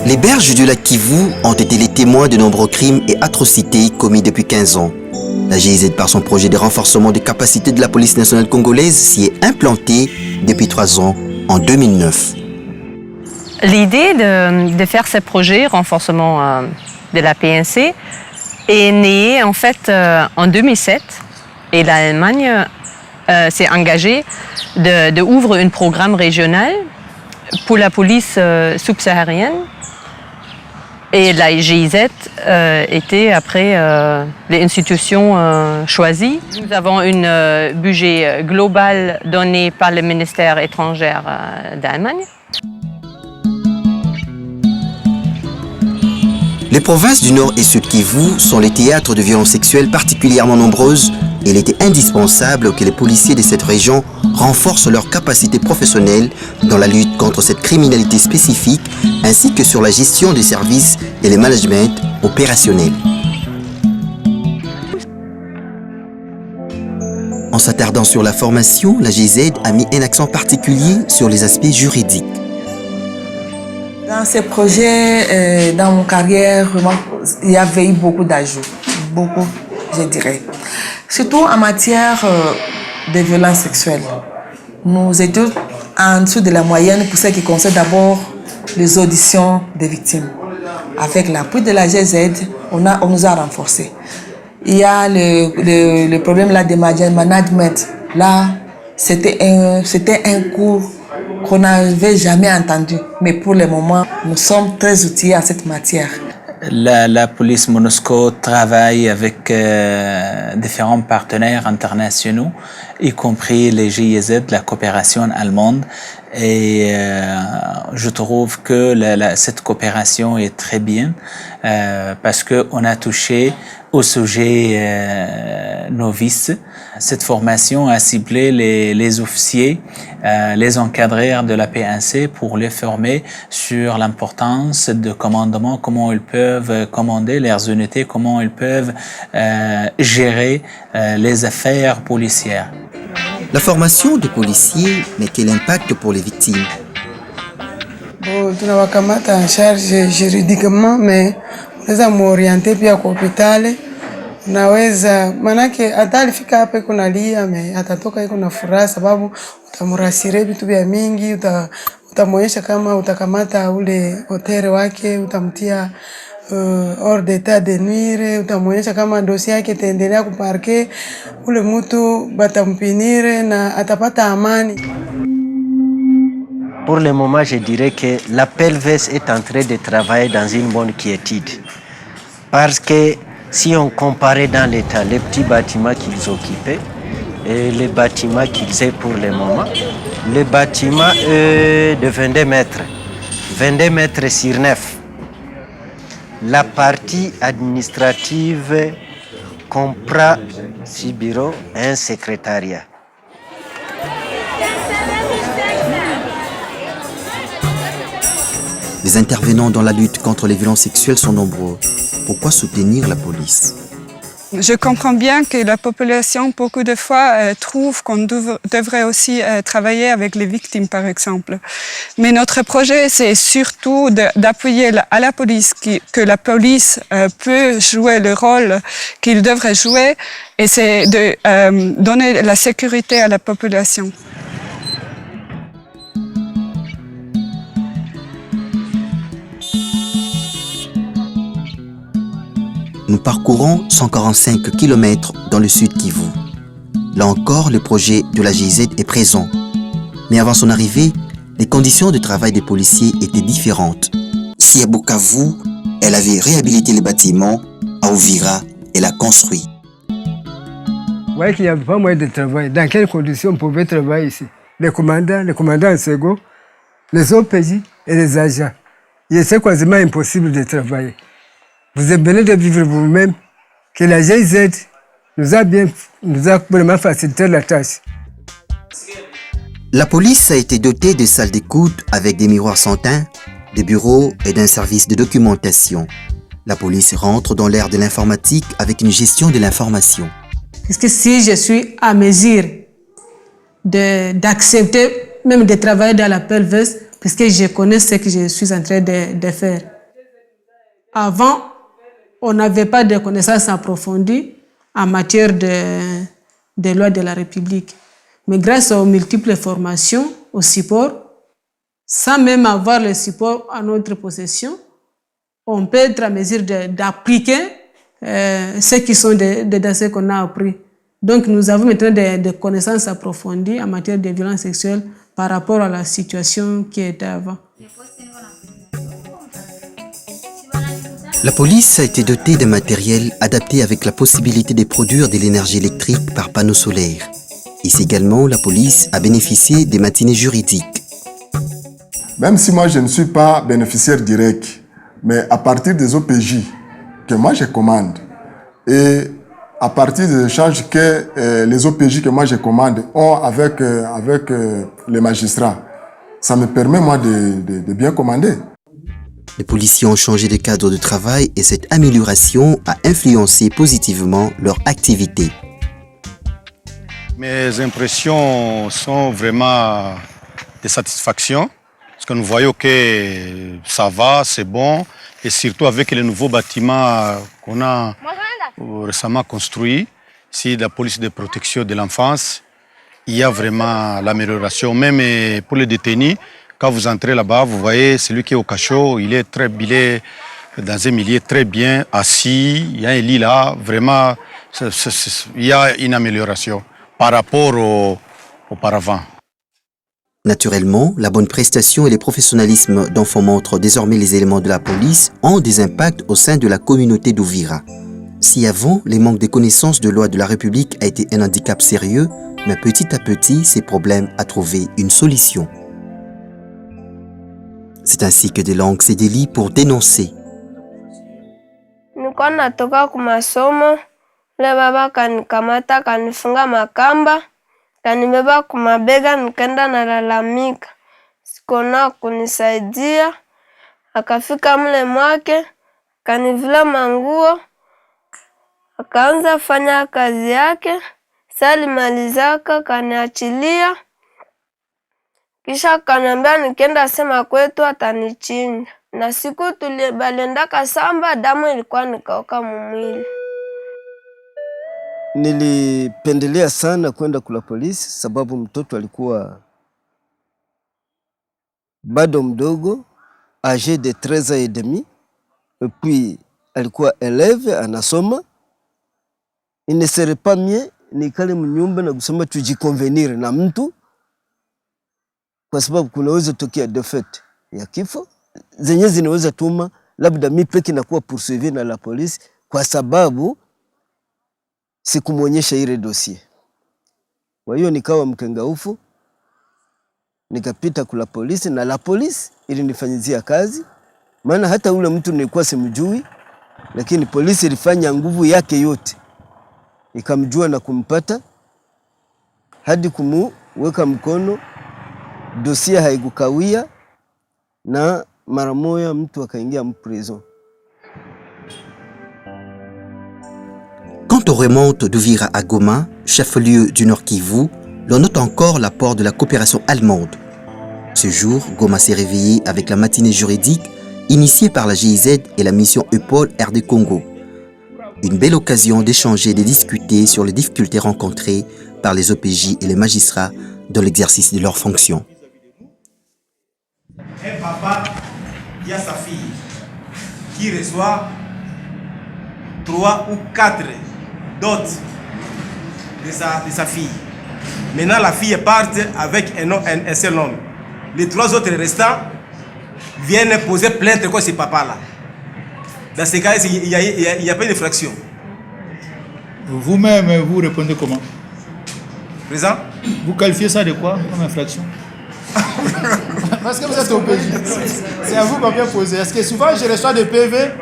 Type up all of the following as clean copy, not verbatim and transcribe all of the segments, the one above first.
Les berges du lac Kivu ont été les témoins de nombreux crimes et atrocités commis depuis 15 ans. La GIZ, par son projet de renforcement des capacités de la police nationale congolaise, s'y est implantée depuis 3 ans, en 2009. L'idée de faire ce projet, renforcement de la PNC, est née en fait en 2007 et l'Allemagne s'est engagée d'ouvrir un programme régional pour la police subsaharienne. Et la GIZ était après l'institution choisie. Nous avons un budget global donné par le ministère étranger d'Allemagne. Les provinces du Nord et Sud Kivu sont les théâtres de violences sexuelles particulièrement nombreuses et il était indispensable que les policiers de cette région renforcent leurs capacités professionnelles dans la lutte contre cette criminalité spécifique ainsi que sur la gestion des services et le management opérationnel. En s'attardant sur la formation, la GIZ a mis un accent particulier sur les aspects juridiques. Dans ces projets, dans mon carrière, vraiment, il y avait eu beaucoup d'ajouts, beaucoup, je dirais. Surtout en matière de violences sexuelles. Nous étions en dessous de la moyenne pour ce qui concerne d'abord les auditions des victimes. Avec l'appui de la GIZ, on nous a renforcés. Il y a le problème là de management. Là, c'était un cours qu'on n'avait jamais entendu. Mais pour le moment, nous sommes très outillés en cette matière. La police MONUSCO travaille avec différents partenaires internationaux, y compris les GIZ, la coopération allemande. Et je trouve que cette coopération est très bien parce qu'on a touché au sujet novice. Cette formation a ciblé les officiers, les encadreurs de la PNC pour les former sur l'importance de commandement, comment ils peuvent commander leurs unités, comment ils peuvent gérer les affaires policières. La formation des policiers, mais quel impact pour les victimes? Bon, tunawakamata en charge juridiquement, mais unaweza muoriente pia kwa hospitali. Unaweza manake hata alifika hapa kunalia, atatoka iko na furaha sababu utamurasire vitu vya mingi, utamwonyesha kama utakamata ule hotere wake, utamtia hors d'état de nuire, utamwonyesha kama dossier yake itaendelea kuparke, ule mtu batampinire na atapata amani. Pour le moment, je dirais que la PELVES est en train de travailler dans une bonne quiétude. Parce que si on comparait dans les temps les petits bâtiments qu'ils occupaient et les bâtiments qu'ils aient pour le moment, les bâtiments de 22 mètres sur 9. La partie administrative comprend 6 bureaux et un secrétariat. Les intervenants dans la lutte contre les violences sexuelles sont nombreux. Pourquoi soutenir la police? Je comprends bien que la population, beaucoup de fois, trouve qu'on devrait aussi travailler avec les victimes, par exemple. Mais notre projet, c'est surtout d'appuyer à la police, que la police peut jouer le rôle qu'il devrait jouer, et c'est de donner la sécurité à la population. Nous parcourons 145 km dans le sud Kivu. Là encore, le projet de la GIZ est présent. Mais avant son arrivée, les conditions de travail des policiers étaient différentes. Si à Bukavu, elle avait réhabilité les bâtiments, à Uvira, elle a construit. Vous voyez qu'il n'y avait pas moyen de travailler. Dans quelles conditions on pouvait travailler ici? Les commandants en second, les OPJ et les agents. Il était quasiment impossible de travailler. Vous êtes venus de vivre vous-même que la GIZ nous a vraiment facilité la tâche. La police a été dotée de salles d'écoute avec des miroirs sans teint, de bureaux et d'un service de documentation. La police rentre dans l'ère de l'informatique avec une gestion de l'information. Parce que si je suis à mesure d'accepter même de travailler dans la PELVES, parce que je connais ce que je suis en train de faire. Avant, on n'avait pas de connaissances approfondies en matière de lois de la République. Mais grâce aux multiples formations, au support, sans même avoir le support à notre possession, on peut être à mesure d'appliquer ce qui sont des dossiers qu'on a appris. Donc nous avons maintenant des connaissances approfondies en matière de violences sexuelles par rapport à la situation qui était avant. La police a été dotée d'un matériel adapté avec la possibilité de produire de l'énergie électrique par panneaux solaires. Ici également, la police a bénéficié des matinées juridiques. Même si moi je ne suis pas bénéficiaire direct, mais à partir des OPJ que moi je commande et à partir des échanges que les OPJ que moi je commande ont avec les magistrats, ça me permet moi de bien commander. Les policiers ont changé de cadre de travail et cette amélioration a influencé positivement leur activité. Mes impressions sont vraiment de satisfaction. Parce que nous voyons que ça va, c'est bon. Et surtout avec les nouveaux bâtiments qu'on a récemment construits, ici la police de protection de l'enfance, il y a vraiment l'amélioration. Même pour les détenus, quand vous entrez là-bas, vous voyez celui qui est au cachot, il est dans un milieu très bien assis. Il y a un lit là, vraiment, il y a une amélioration par rapport auparavant. Naturellement, la bonne prestation et le professionnalisme d'enfants montrent désormais les éléments de la police ont des impacts au sein de la communauté d'Uvira. Si avant, les manques de connaissances de loi de la République a été un handicap sérieux, mais petit à petit, ces problèmes ont trouvé une solution. C'est ainsi que des langues se délient pour dénoncer. Nilikuwa natoka kwa masomo, le baba kanikamata kanifunga makamba, kanibeba kwa mabega nikaenda nalalamika. Sikona kunisaidia, akafika mle mwake, kanivula manguo, akaanza fanya kazi yake, salimalizaka kaniachilia. Kisha kaniambia nikienda sema kwetu atanichinja. Na siku balendaka samba, damu ilikuwa nikauka mwili. Nilipendelea sana kwenda kula polisi sababu mtoto alikuwa bado mdogo, âgé de 13 ans et demi, et puis alikuwa élève anasoma. Il ne serait pas mieux nikale mnyumba na kusema tujikonvenir na mtu, kwa sababu kunaweza tokea defect ya kifo zenye zinaweza tuma labda mimi peke nakuwa poursuivi na la polisi kwa sababu sikumuonyesha ile dossier. Kwa hiyo nikawa mkengaufu, nikapita kula polisi na la polisi ilinifanyizia kazi, maana hata ule mtu nilikuwa simjui, lakini polisi ilifanya nguvu yake yote ikamjua na kumpata hadi kumuweka mkono. Dossier haikukawia na mara moja mtu akaingia prison. Quand on remonte d'Uvira à Goma, chef-lieu du Nord Kivu, l'on note encore l'apport de la coopération allemande. Ce jour, Goma s'est réveillé avec la matinée juridique initiée par la GIZ et la mission EPOL RD Congo. Une belle occasion d'échanger et de discuter sur les difficultés rencontrées par les OPJ et les magistrats dans l'exercice de leurs fonctions. Un papa qui a sa fille qui reçoit 3 ou 4 dots de sa fille. Maintenant, la fille part avec un seul homme. Les 3 autres restants viennent poser plainte contre ce papa-là. Dans ces cas, il n'y a pas d'infraction. Vous-même, vous répondez comment? Présent? Vous qualifiez ça de quoi comme infraction? Parce que vous êtes au PJ. C'est à vous qu'on vient poser. Est-ce que souvent je reçois des PV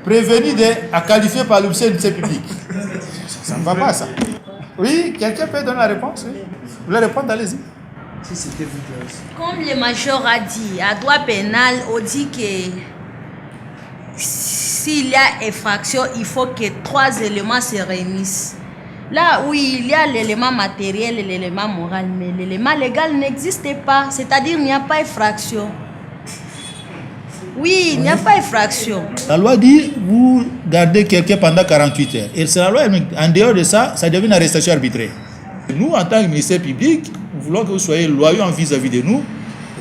prévenus à qualifier par l'obscénité publique? Ça ne va pas, ça. Oui, quelqu'un peut donner la réponse? Oui. Vous voulez répondre? Allez-y. Si c'était vous. Comme le major a dit, à droit pénal, on dit que s'il y a infraction, il faut que 3 éléments se réunissent. Là où il y a l'élément matériel et l'élément moral, mais l'élément légal n'existe pas, c'est-à-dire qu'il n'y a pas d'infraction. Oui, il n'y a pas infraction. La loi dit vous gardez quelqu'un pendant 48 heures. Et c'est la loi, en dehors de ça, ça devient une arrestation arbitraire. Nous, en tant que ministère public, nous voulons que vous soyez loyaux vis-à-vis de nous.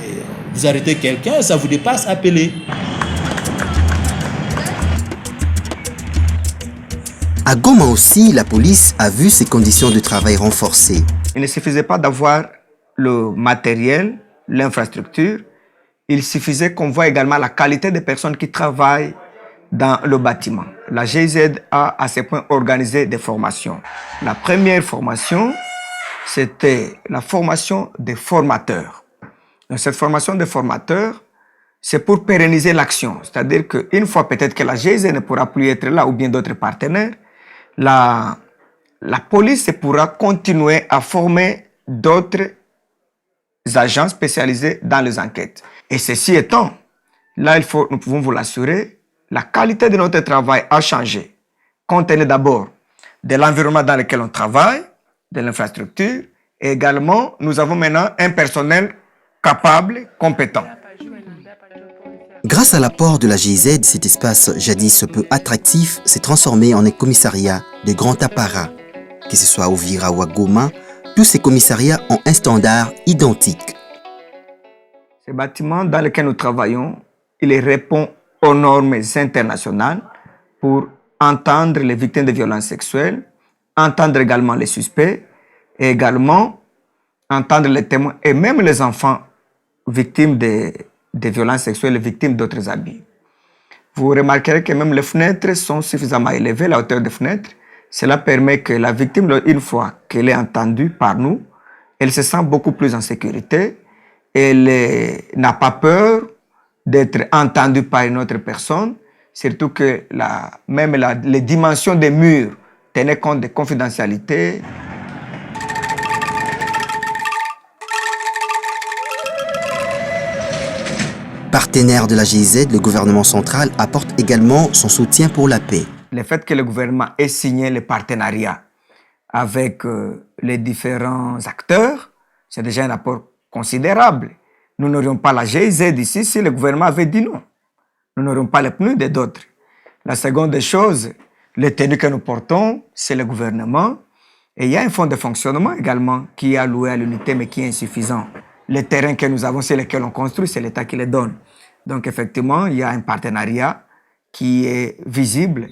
Et vous arrêtez quelqu'un, ça vous dépasse, appelez. À Goma aussi, la police a vu ses conditions de travail renforcées. Il ne suffisait pas d'avoir le matériel, l'infrastructure. Il suffisait qu'on voit également la qualité des personnes qui travaillent dans le bâtiment. La GIZ a à ce point organisé des formations. La première formation, c'était la formation des formateurs. Donc, cette formation des formateurs, c'est pour pérenniser l'action. C'est-à-dire qu'une fois peut-être que la GIZ ne pourra plus être là ou bien d'autres partenaires, la police pourra continuer à former d'autres agents spécialisés dans les enquêtes. Et ceci étant, là, nous pouvons vous l'assurer, la qualité de notre travail a changé. Compte tenu d'abord de l'environnement dans lequel on travaille, de l'infrastructure, et également, nous avons maintenant un personnel capable, compétent. Grâce à l'apport de la GIZ, cet espace jadis peu attractif s'est transformé en un commissariat de grand apparat. Que ce soit à Uvira ou à Goma, tous ces commissariats ont un standard identique. Ce bâtiment dans lequel nous travaillons, il répond aux normes internationales pour entendre les victimes de violences sexuelles, entendre également les suspects et également entendre les témoins et même les enfants victimes des violences sexuelles et victimes d'autres abus. Vous remarquerez que même les fenêtres sont suffisamment élevées, la hauteur des fenêtres. Cela permet que la victime, une fois qu'elle est entendue par nous, elle se sent beaucoup plus en sécurité. Elle n'a pas peur d'être entendue par une autre personne, surtout que les dimensions des murs tenaient compte de confidentialité. Partenaire de la GIZ, le gouvernement central apporte également son soutien pour la paix. Le fait que le gouvernement ait signé le partenariat avec les différents acteurs, c'est déjà un apport considérable. Nous n'aurions pas la GIZ ici si le gouvernement avait dit non. Nous n'aurions pas les PNUD et d'autres. La seconde des choses, les tenues que nous portons, c'est le gouvernement. Et il y a un fonds de fonctionnement également qui est alloué à l'unité mais qui est insuffisant. Les terrains que nous avons, c'est lesquels on construit, c'est l'État qui les donne. Donc effectivement, il y a un partenariat qui est visible.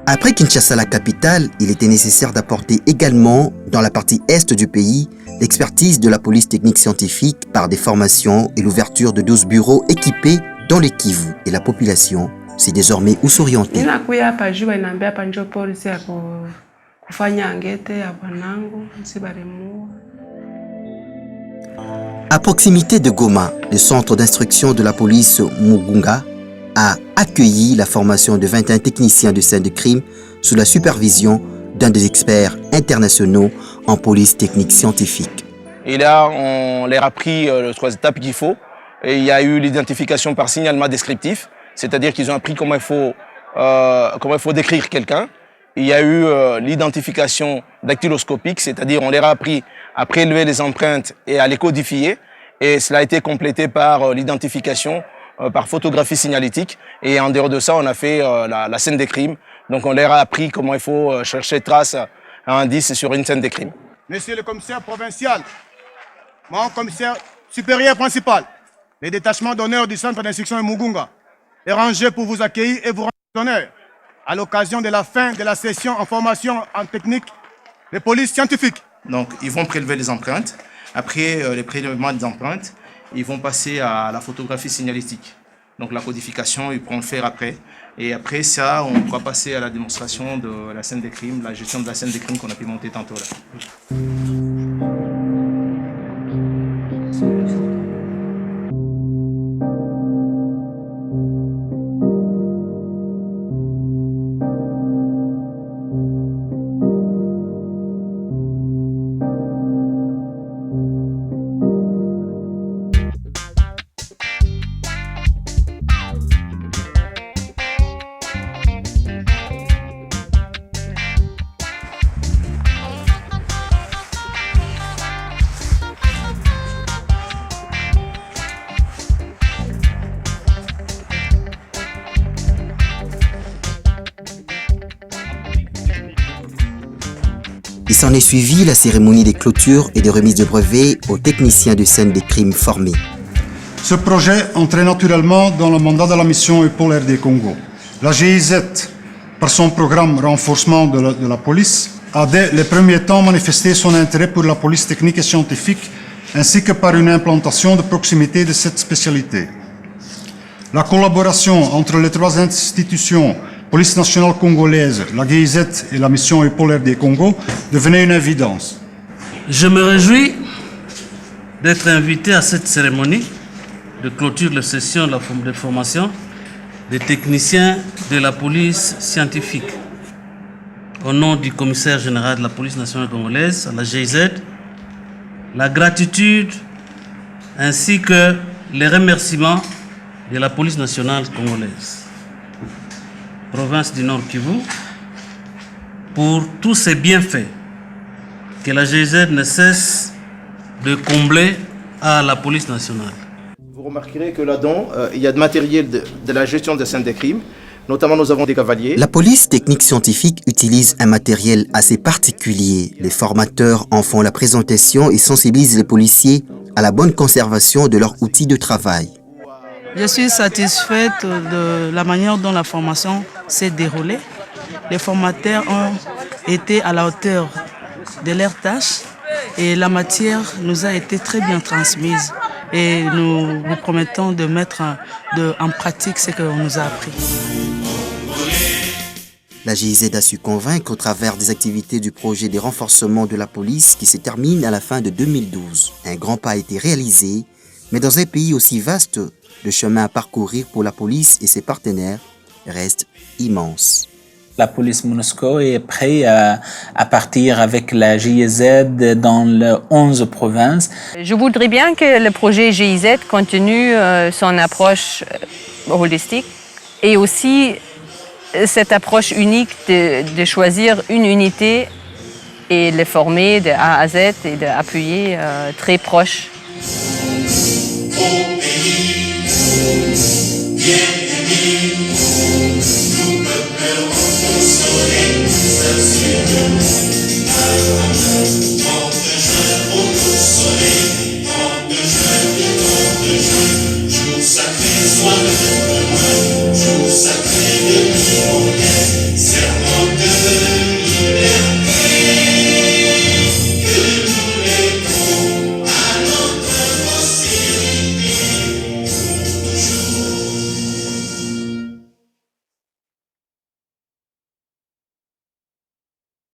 Après Kinshasa, la capitale, il était nécessaire d'apporter également, dans la partie est du pays, l'expertise de la police technique scientifique par des formations et l'ouverture de 12 bureaux équipés dans les Kivu. Et la population s'est désormais où s'orienter. À proximité de Goma, le centre d'instruction de la police Mugunga a accueilli la formation de 21 techniciens de scène de crime sous la supervision d'un des experts internationaux en police technique scientifique. Et là, on leur a appris les 3 étapes qu'il faut. Et il y a eu l'identification par signalement descriptif, c'est-à-dire qu'ils ont appris comment il faut décrire quelqu'un. Il y a eu l'identification dactyloscopique, c'est-à-dire on leur a appris à prélever les empreintes et à les codifier. Et cela a été complété par l'identification par photographie signalétique. Et en dehors de ça, on a fait la scène des crimes. Donc on leur a appris comment il faut chercher traces à indices sur une scène des crimes. Monsieur le commissaire provincial, mon commissaire supérieur principal, les détachements d'honneur du centre d'instruction de Mugunga est rangé pour vous accueillir et vous rendre honneur à l'occasion de la fin de la session en formation en technique de police scientifique. Donc, ils vont prélever les empreintes. Après les prélèvements des empreintes, ils vont passer à la photographie signalétique. Donc, la codification, ils pourront le faire après. Et après ça, on pourra passer à la démonstration de la scène des crimes, la gestion de la scène des crimes qu'on a pu monter tantôt là. s'en est suivi la cérémonie des clôtures et de remise de brevets aux techniciens de scène des crimes formés. Ce projet entrait naturellement dans le mandat de la mission EUPOL RD Congo. La GIZ, par son programme renforcement de la police, a dès les premiers temps manifesté son intérêt pour la police technique et scientifique, ainsi que par une implantation de proximité de cette spécialité. La collaboration entre les trois institutions, Police nationale congolaise, la GIZ et la mission EUPOL RD Congo, devenait une évidence. Je me réjouis d'être invité à cette cérémonie de clôture de la session de formation des techniciens de la police scientifique. Au nom du commissaire général de la police nationale congolaise, à la GIZ, la gratitude ainsi que les remerciements de la police nationale congolaise, province du Nord Kivu, pour tous ces bienfaits que la GIZ ne cesse de combler à la police nationale. Vous remarquerez que là-dedans, il y a de matériel de la gestion des scènes des crimes. Notamment, nous avons des cavaliers. La police technique scientifique utilise un matériel assez particulier. Les formateurs en font la présentation et sensibilisent les policiers à la bonne conservation de leurs outils de travail. Je suis satisfaite de la manière dont la formation s'est déroulée. Les formateurs ont été à la hauteur de leurs tâches et la matière nous a été très bien transmise. Et nous vous promettons de mettre en pratique ce qu'on nous a appris. La GIZ a su convaincre au travers des activités du projet de renforcement de la police qui se termine à la fin de 2012. Un grand pas a été réalisé, mais dans un pays aussi vaste, le chemin à parcourir pour la police et ses partenaires reste immense. La police MONUSCO est prête à partir avec la GIZ dans les 11 provinces. Je voudrais bien que le projet GIZ continue son approche holistique et aussi cette approche unique de choisir une unité et les former de A à Z et d'appuyer très proche.